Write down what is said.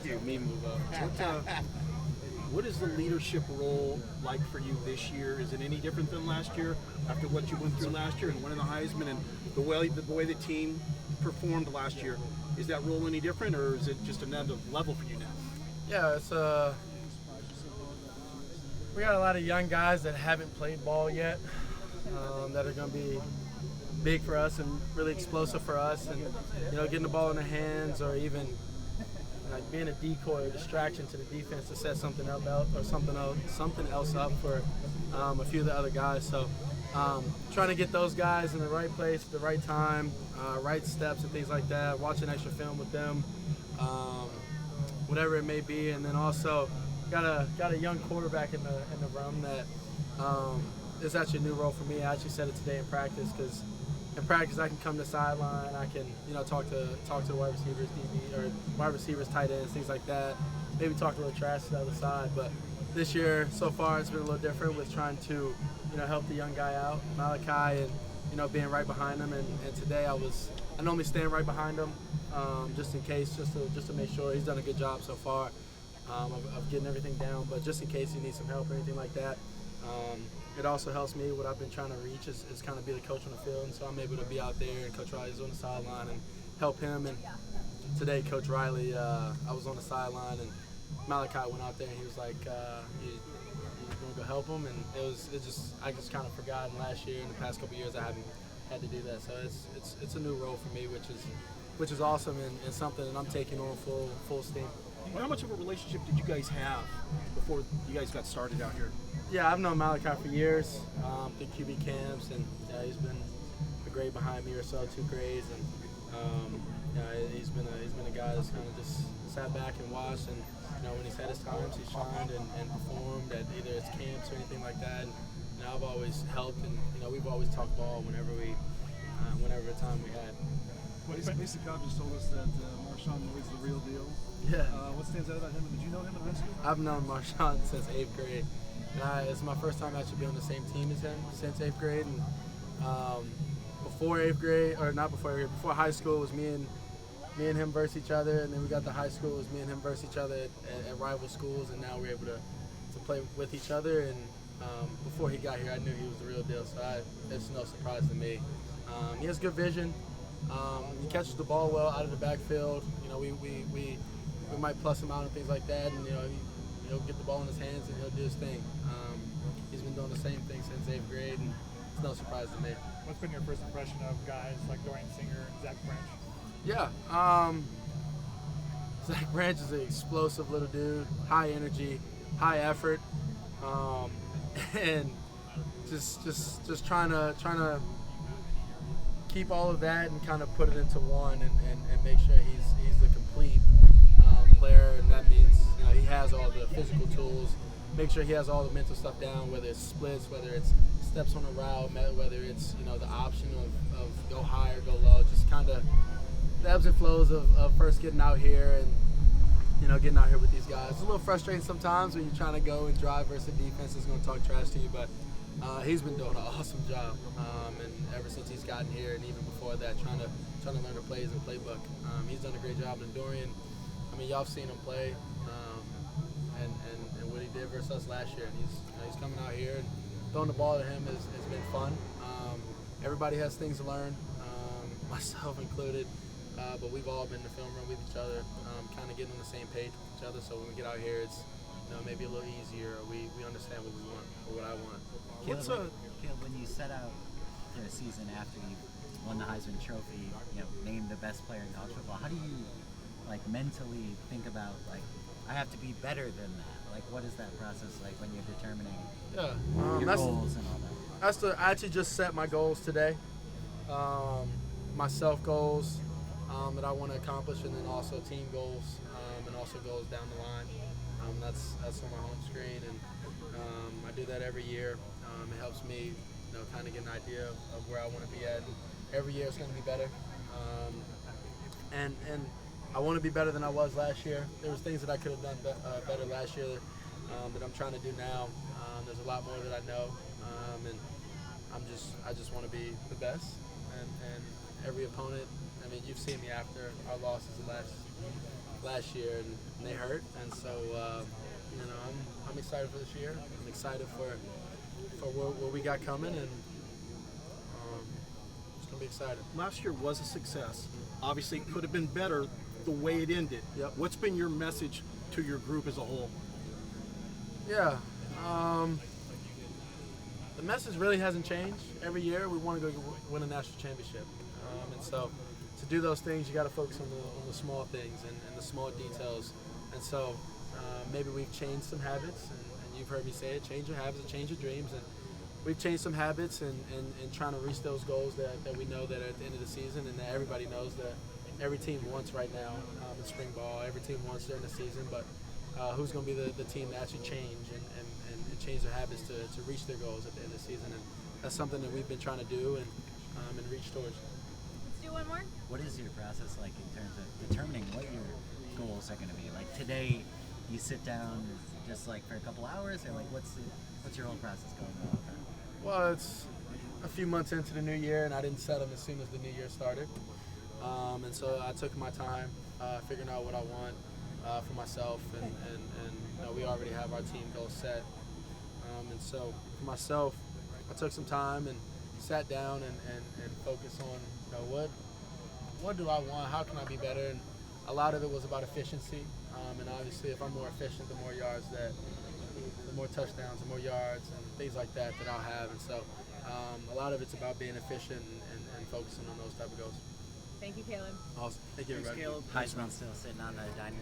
Thank you. Me move up. What is the leadership role like for you this year? Is it any different than last year after what you went through last year and winning the Heisman and the way the team performed last year? Is that role any different, or is it just another level for you now? Yeah, it's we got a lot of young guys that haven't played ball yet, that are going to be big for us and really explosive for us, and getting the ball in their hands, or even like being a decoy or distraction to the defense to set something else up or something else up for a few of the other guys. So trying to get those guys in the right place at the right time, right steps and things like that, watching extra film with them, whatever it may be. And then also got a young quarterback in the room that is actually a new role for me. I actually said it today in practice, because in practice I can come to the sideline, I can talk to the wide receivers, DB, or wide receivers, tight ends, things like that. Maybe talk a little trash to the other side. But this year so far it's been a little different with trying to help the young guy out, Malachi, and being right behind him. And today I normally stand right behind him, just in case, just to make sure. He's done a good job so far of getting everything down, but just in case he needs some help or anything like that. It also helps me. What I've been trying to reach is kind of be the coach on the field, and so I'm able to be out there, and Coach Riley's on the sideline and help him. And today, Coach Riley, I was on the sideline, and Malachi went out there, and he was like, "You going to go help him?" And I just kind of forgot. And last year, in the past couple of years, I haven't had to do that. So it's a new role for me, which is awesome, and something that I'm taking on full steam. Well, how much of a relationship did you guys have before you guys got started out here? Yeah, I've known Malachi for years, through QB camps, and he's been a grade behind me or so, 2 grades, and he's been a guy that's kind of just sat back and watched, and when he's had his times, he's shined and performed at either his camps or anything like that. And I've always helped, and we've always talked ball whenever time we had. Well, Basic Cobb just told us that Marshawn Lynch is the real deal. Yeah. What stands out about him? Did you know him in high school? I've known Marshawn since 8th grade. And it's my first time actually being on the same team as him since 8th grade. And before 8th grade, or not before 8th grade, before high school, it was me and him versus each other. And then we got to high school, it was me and him versus each other at rival schools. And now we're able to play with each other. And before he got here, I knew he was the real deal. So it's no surprise to me. He has good vision. He catches the ball well out of the backfield. We might plus him out and things like that, and he'll get the ball in his hands and he'll do his thing. He's been doing the same thing since 8th grade, and it's no surprise to me. What's been your first impression of guys like Dorian Singer and Zach Branch? Yeah, Zach Branch is an explosive little dude, high energy, high effort, and just trying to keep all of that and kind of put it into one, and make sure he's the complete player. And that means he has all the physical tools, make sure he has all the mental stuff down, whether it's splits, whether it's steps on a route, whether it's the option of go high or go low, just kind of the ebbs and flows of first getting out here and getting out here with these guys. It's a little frustrating sometimes when you're trying to go and drive versus a defense that's going to talk trash to you, but he's been doing an awesome job, and ever since he's gotten here, and even before that, trying to learn the plays and playbook. He's done a great job. And Dorian, y'all have seen him play, and what he did versus us last year. And he's coming out here, and throwing the ball to him has been fun. Everybody has things to learn, myself included, but we've all been in the film room with each other, kind of getting on the same page with each other. So when we get out here, it's maybe a little easier, or we understand what we want or what I want. Caleb, when you set out for a season after you won the Heisman Trophy, named the best player in college football, how do you mentally think about I have to be better than that? What is that process like when you're determining your goals and all that? I actually just set my goals today, my self goals that I want to accomplish, and then also team goals, and also goals down the line. That's on my home screen, and I do that every year. It helps me, kind of get an idea of where I want to be at. And every year it's going to be better, and I want to be better than I was last year. There was things that I could have done better last year that I'm trying to do now. There's a lot more that I know, and I just want to be the best. And every opponent, I mean, you've seen me after our losses last year, and they hurt. And so, you know, I'm excited for this year. I'm excited for what we got coming, and it's gonna be exciting. Last year was a success. Obviously, it could have been better the way it ended. Yep. What's been your message to your group as a whole? Yeah. The message really hasn't changed. Every year we want to go win a national championship. And so to do those things, you got to focus on the small things and the small details. And so maybe we've changed some habits, and you've heard me say it, change your habits and change your dreams. And we've changed some habits and trying to reach those goals that we know that are at the end of the season, and that everybody knows that every team wants right now in spring ball. Every team wants during the season, but who's going to be the team that actually change and change their habits to reach their goals at the end of the season? And that's something that we've been trying to do and reach towards. Let's do one more. What is your process like in terms of determining what your goals are going to be? Like today, you sit down just like for a couple hours, or like what's your whole process going on? Well, it's a few months into the new year, and I didn't set them as soon as the new year started. And so I took my time figuring out what I want for myself, and you know, we already have our team goals set. And so for myself, I took some time and sat down and focused on, you know, what do I want? How can I be better? And a lot of it was about efficiency. And obviously, if I'm more efficient, the more yards the more touchdowns, the more yards, and things like that I'll have. And so a lot of it's about being efficient and focusing on those type of goals. Thank you, Caleb. Awesome. Thank you, everybody. Heisman still sitting on the dining room.